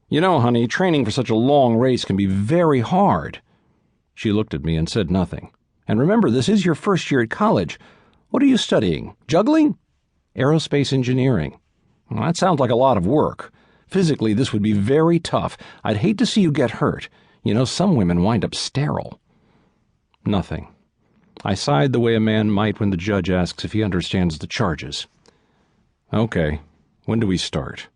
You know, honey, training for such a long race can be very hard. She looked at me and said nothing. And remember, this is your first year at college. What are you studying? Juggling? Aerospace engineering. Well, that sounds like a lot of work. Physically, this would be very tough. I'd hate to see you get hurt. You know, some women wind up sterile. Nothing. I sighed the way a man might when the judge asks if he understands the charges. Okay, when do we start?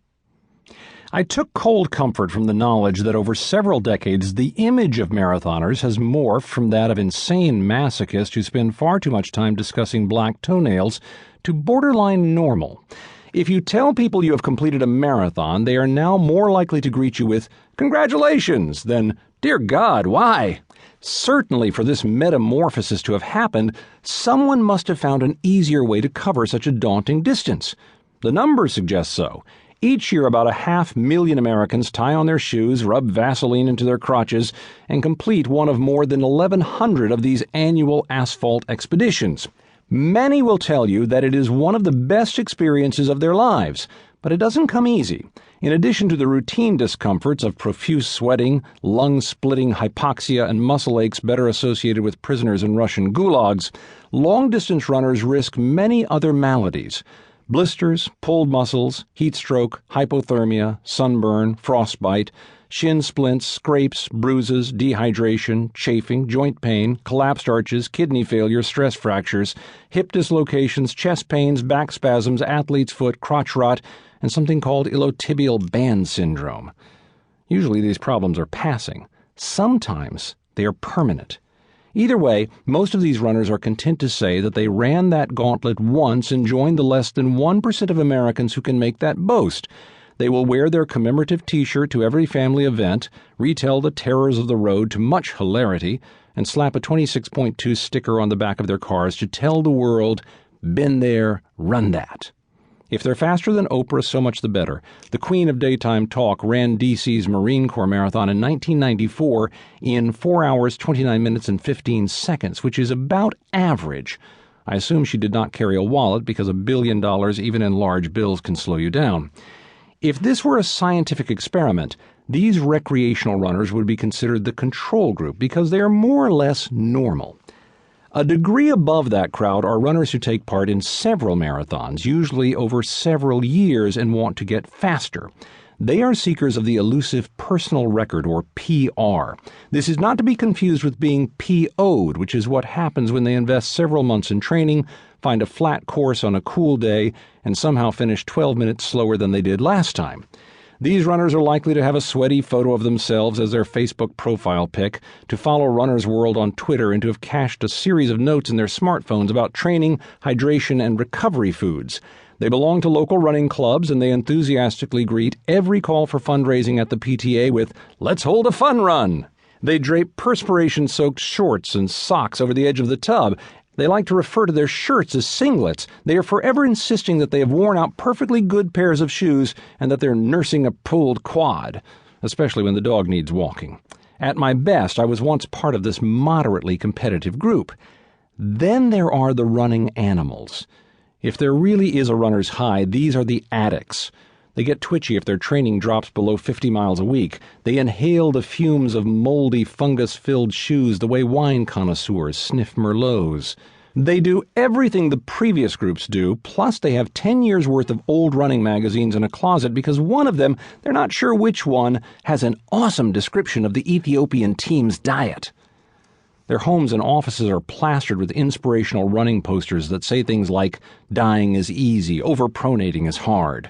I took cold comfort from the knowledge that over several decades the image of marathoners has morphed from that of insane masochists who spend far too much time discussing black toenails to borderline normal. If you tell people you have completed a marathon, they are now more likely to greet you with, "Congratulations," than, "Dear God, why?" Certainly for this metamorphosis to have happened, someone must have found an easier way to cover such a daunting distance. The numbers suggest so. Each year about 500,000 Americans tie on their shoes, rub Vaseline into their crotches, and complete one of more than 1,100 of these annual asphalt expeditions. Many will tell you that it is one of the best experiences of their lives, but it doesn't come easy. In addition to the routine discomforts of profuse sweating, lung-splitting hypoxia, and muscle aches better associated with prisoners in Russian gulags, long-distance runners risk many other maladies. Blisters, pulled muscles, heat stroke, hypothermia, sunburn, frostbite, shin splints, scrapes, bruises, dehydration, chafing, joint pain, collapsed arches, kidney failure, stress fractures, hip dislocations, chest pains, back spasms, athlete's foot, crotch rot, and something called iliotibial band syndrome. Usually these problems are passing. Sometimes they are permanent. Either way, most of these runners are content to say that they ran that gauntlet once and joined the less than 1% of Americans who can make that boast. They will wear their commemorative T-shirt to every family event, retell the terrors of the road to much hilarity, and slap a 26.2 sticker on the back of their cars to tell the world, "Been there, run that." If they're faster than Oprah, so much the better. The queen of daytime talk ran D.C.'s Marine Corps Marathon in 1994 in 4 hours, 29 minutes, and 15 seconds, which is about average. I assume she did not carry a wallet because $1 billion, even in large bills, can slow you down. If this were a scientific experiment, these recreational runners would be considered the control group because they are more or less normal. A degree above that crowd are runners who take part in several marathons, usually over several years, and want to get faster. They are seekers of the elusive personal record, or PR. This is not to be confused with being PO'd, which is what happens when they invest several months in training, find a flat course on a cool day, and somehow finish 12 minutes slower than they did last time. These runners are likely to have a sweaty photo of themselves as their Facebook profile pic, to follow Runner's World on Twitter, and to have cached a series of notes in their smartphones about training, hydration, and recovery foods. They belong to local running clubs, and they enthusiastically greet every call for fundraising at the PTA with, "Let's hold a fun run." They drape perspiration-soaked shorts and socks over the edge of the tub. They like to refer to their shirts as singlets. They are forever insisting that they have worn out perfectly good pairs of shoes and that they're nursing a pulled quad, especially when the dog needs walking. At my best, I was once part of this moderately competitive group. Then there are the running animals. If there really is a runner's high, these are the addicts. They get twitchy if their training drops below 50 miles a week. They inhale the fumes of moldy, fungus-filled shoes the way wine connoisseurs sniff Merlots. They do everything the previous groups do, plus they have 10 years' worth of old running magazines in a closet because one of them, they're not sure which one, has an awesome description of the Ethiopian team's diet. Their homes and offices are plastered with inspirational running posters that say things like, "Dying is easy, overpronating is hard."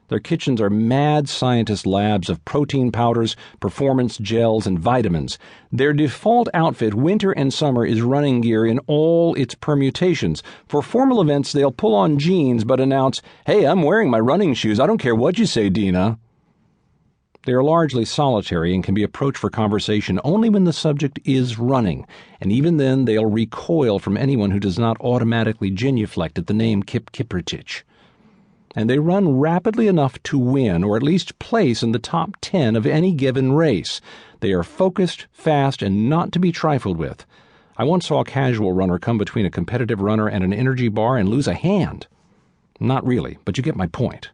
Their kitchens are mad scientist labs of protein powders, performance gels, and vitamins. Their default outfit, winter and summer, is running gear in all its permutations. For formal events, they'll pull on jeans but announce, "Hey, I'm wearing my running shoes. I don't care what you say, Dina." They are largely solitary and can be approached for conversation only when the subject is running, and even then they'll recoil from anyone who does not automatically genuflect at the name Kip Kiprich. And they run rapidly enough to win, or at least place in the top 10 of any given race. They are focused, fast, and not to be trifled with. I once saw a casual runner come between a competitive runner and an energy bar and lose a hand. Not really, but you get my point.